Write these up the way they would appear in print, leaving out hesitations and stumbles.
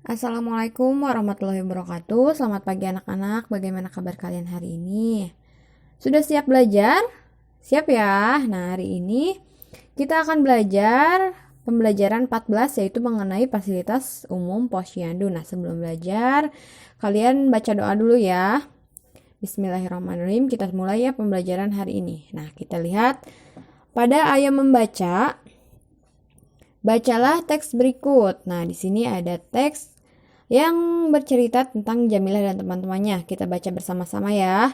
Assalamualaikum warahmatullahi wabarakatuh. Selamat pagi anak-anak. Bagaimana kabar kalian hari ini? Sudah siap belajar? Siap ya? Nah, hari ini kita akan belajar pembelajaran 14 yaitu mengenai fasilitas umum Posyandu. Nah, sebelum belajar, kalian baca doa dulu ya. Bismillahirrahmanirrahim. Kita mulai ya pembelajaran hari ini. Nah, kita lihat pada ayat membaca. Bacalah teks berikut. Nah, di sini ada teks yang bercerita tentang Jamilah dan teman-temannya. Kita baca bersama-sama ya.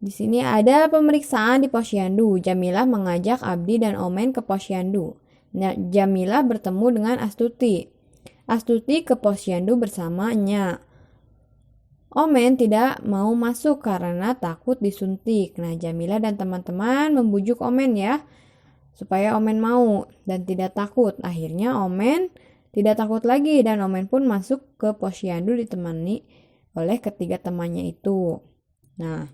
Di sini ada pemeriksaan di Posyandu. Jamilah mengajak Abdi dan Omen ke Posyandu. Jamilah bertemu dengan Astuti. Astuti ke Posyandu bersamanya. Omen tidak mau masuk karena takut disuntik. Nah, Jamilah dan teman-teman membujuk Omen ya, supaya Omen mau dan tidak takut. Akhirnya Omen tidak takut lagi dan Omen pun masuk ke Posyandu ditemani oleh ketiga temannya itu. Nah,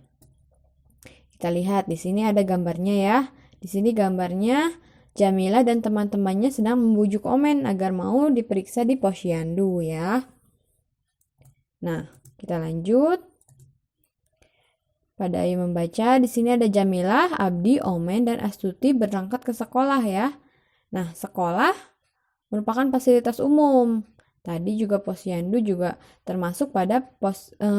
kita lihat di sini ada gambarnya ya. Di sini gambarnya Jamilah dan teman-temannya sedang membujuk Omen agar mau diperiksa di Posyandu ya. Nah, kita lanjut. Pada ayat membaca, di sini ada Jamilah, Abdi, Omen, dan Astuti berangkat ke sekolah ya. Nah, sekolah merupakan fasilitas umum. Tadi juga Posyandu juga termasuk pada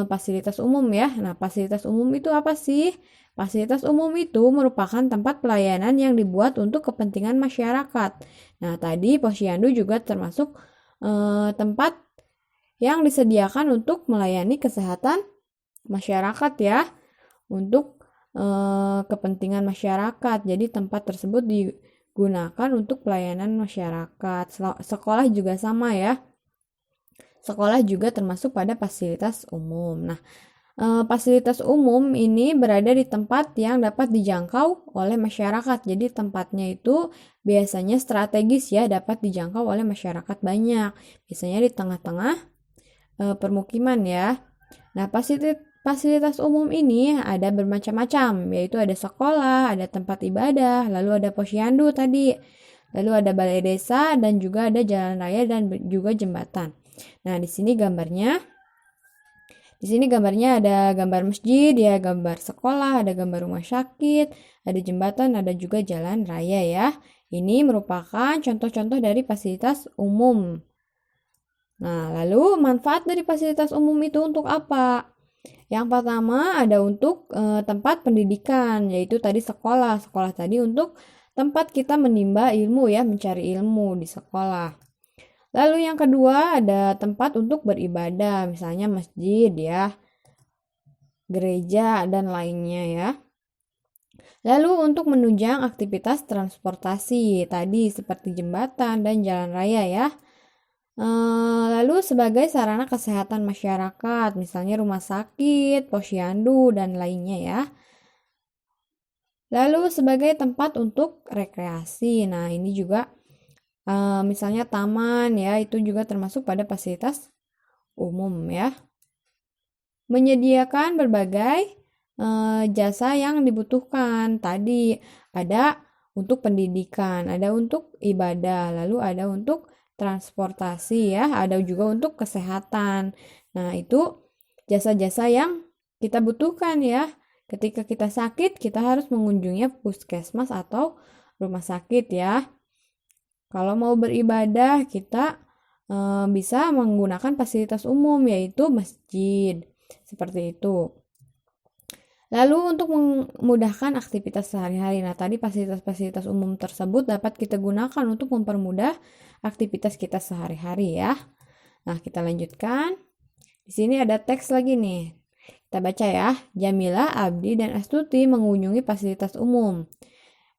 fasilitas umum ya. Nah, fasilitas umum itu apa sih? Fasilitas umum itu merupakan tempat pelayanan yang dibuat untuk kepentingan masyarakat. Nah, tadi Posyandu juga termasuk tempat yang disediakan untuk melayani kesehatan masyarakat ya, untuk kepentingan masyarakat. Jadi tempat tersebut digunakan untuk pelayanan masyarakat. Sekolah juga sama ya. Sekolah juga termasuk pada fasilitas umum. Nah, fasilitas umum ini berada di tempat yang dapat dijangkau oleh masyarakat. Jadi tempatnya itu biasanya strategis ya, dapat dijangkau oleh masyarakat banyak. Biasanya di tengah-tengah permukiman ya. Nah, fasilitas umum ini ada bermacam-macam, yaitu ada sekolah, ada tempat ibadah, lalu ada posyandu tadi, lalu ada balai desa, dan juga ada jalan raya dan juga jembatan. Nah, di sini gambarnya ada gambar masjid, ya, gambar sekolah, ada gambar rumah sakit, ada jembatan, ada juga jalan raya ya. Ini merupakan contoh-contoh dari fasilitas umum. Nah, lalu manfaat dari fasilitas umum itu untuk apa? Yang pertama ada untuk tempat pendidikan, yaitu tadi sekolah. Sekolah tadi untuk tempat kita menimba ilmu ya, mencari ilmu di sekolah. Lalu yang kedua ada tempat untuk beribadah, misalnya masjid ya, gereja dan lainnya ya. Lalu untuk menunjang aktivitas transportasi tadi seperti jembatan dan jalan raya ya. Lalu sebagai sarana kesehatan masyarakat, misalnya rumah sakit, posyandu, dan lainnya ya. Lalu sebagai tempat untuk rekreasi, nah ini juga misalnya taman ya, itu juga termasuk pada fasilitas umum ya. Menyediakan berbagai jasa yang dibutuhkan, tadi ada untuk pendidikan, ada untuk ibadah, lalu ada untuk transportasi ya, ada juga untuk kesehatan. Nah, itu jasa-jasa yang kita butuhkan ya. Ketika kita sakit, kita harus mengunjungi puskesmas atau rumah sakit ya. Kalau mau beribadah, kita bisa menggunakan fasilitas umum yaitu masjid. Seperti itu. Lalu untuk memudahkan aktivitas sehari-hari, nah tadi fasilitas-fasilitas umum tersebut dapat kita gunakan untuk mempermudah aktivitas kita sehari-hari ya. Nah, kita lanjutkan. Di sini ada teks lagi nih. Kita baca ya. Jamilah, Abdi, dan Astuti mengunjungi fasilitas umum.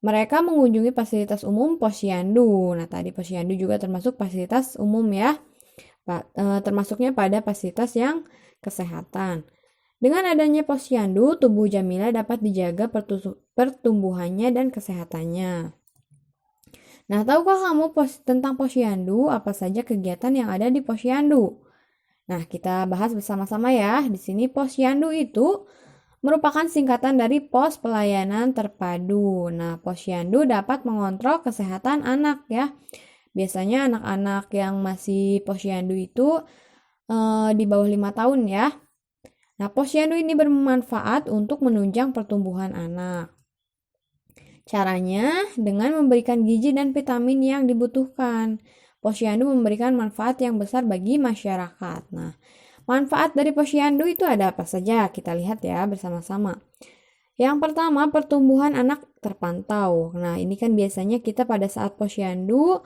Mereka mengunjungi fasilitas umum posyandu. Nah, tadi posyandu juga termasuk fasilitas umum ya. Termasuknya pada fasilitas yang kesehatan. Dengan adanya posyandu, tubuh Jamilah dapat dijaga pertumbuhannya dan kesehatannya. Nah, tahukah kamu tentang posyandu? Apa saja kegiatan yang ada di posyandu? Nah, kita bahas bersama-sama ya. Di sini posyandu itu merupakan singkatan dari Pos Pelayanan Terpadu. Nah, posyandu dapat mengontrol kesehatan anak ya. Biasanya anak-anak yang masih posyandu itu di bawah 5 tahun ya. Nah, posyandu ini bermanfaat untuk menunjang pertumbuhan anak. Caranya dengan memberikan gizi dan vitamin yang dibutuhkan. Posyandu memberikan manfaat yang besar bagi masyarakat. Nah, manfaat dari posyandu itu ada apa saja? Kita lihat ya bersama-sama. Yang pertama, pertumbuhan anak terpantau. Nah, ini kan biasanya kita pada saat posyandu,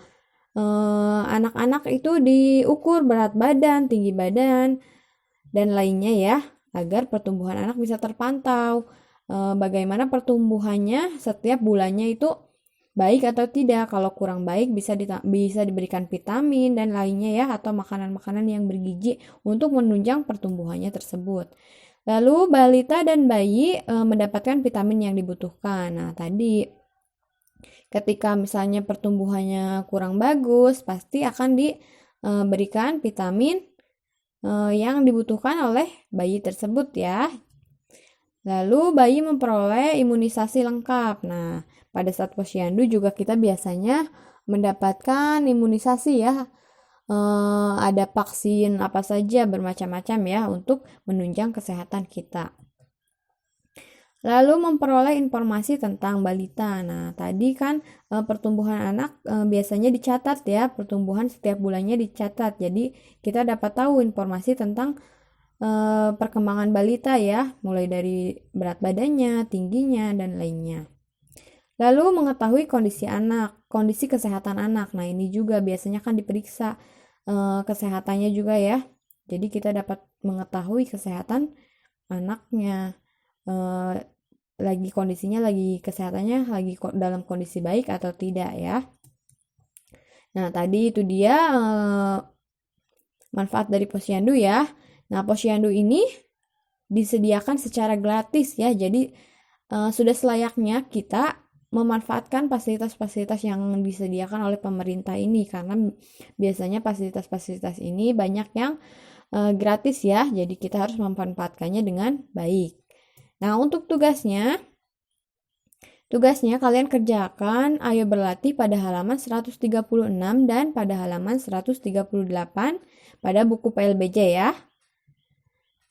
anak-anak itu diukur berat badan, tinggi badan, dan lainnya ya, agar pertumbuhan anak bisa terpantau. Bagaimana pertumbuhannya setiap bulannya itu baik atau tidak. Kalau kurang baik bisa diberikan vitamin dan lainnya ya, atau makanan-makanan yang bergizi untuk menunjang pertumbuhannya tersebut. Lalu balita dan bayi mendapatkan vitamin yang dibutuhkan. Nah, tadi ketika misalnya pertumbuhannya kurang bagus, pasti akan diberikan vitamin yang dibutuhkan oleh bayi tersebut ya. Lalu bayi memperoleh imunisasi lengkap. Nah, pada saat posyandu juga kita biasanya mendapatkan imunisasi ya. Ada vaksin apa saja bermacam-macam ya untuk menunjang kesehatan kita. Lalu memperoleh informasi tentang balita. Nah, tadi kan pertumbuhan anak biasanya dicatat ya, pertumbuhan setiap bulannya dicatat. Jadi kita dapat tahu informasi tentang perkembangan balita ya, mulai dari berat badannya, tingginya, dan lainnya. Lalu mengetahui kondisi anak, kondisi kesehatan anak. Nah, ini juga biasanya kan diperiksa kesehatannya juga ya. Jadi kita dapat mengetahui kesehatan anaknya. Lagi kondisinya, lagi kesehatannya lagi dalam kondisi baik atau tidak ya. Nah, tadi itu dia manfaat dari posyandu ya. Nah, posyandu ini disediakan secara gratis ya. Jadi sudah selayaknya kita memanfaatkan fasilitas-fasilitas yang disediakan oleh pemerintah ini, karena biasanya fasilitas-fasilitas ini banyak yang gratis ya. Jadi kita harus memanfaatkannya dengan baik. Nah, untuk tugasnya kalian kerjakan Ayo Berlatih pada halaman 136 dan pada halaman 138 pada buku PLBJ ya.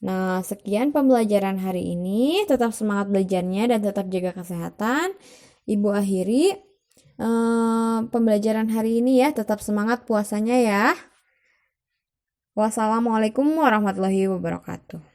Nah, sekian pembelajaran hari ini. Tetap semangat belajarnya dan tetap jaga kesehatan. Ibu akhiri pembelajaran hari ini ya. Tetap semangat puasanya ya. Wassalamualaikum warahmatullahi wabarakatuh.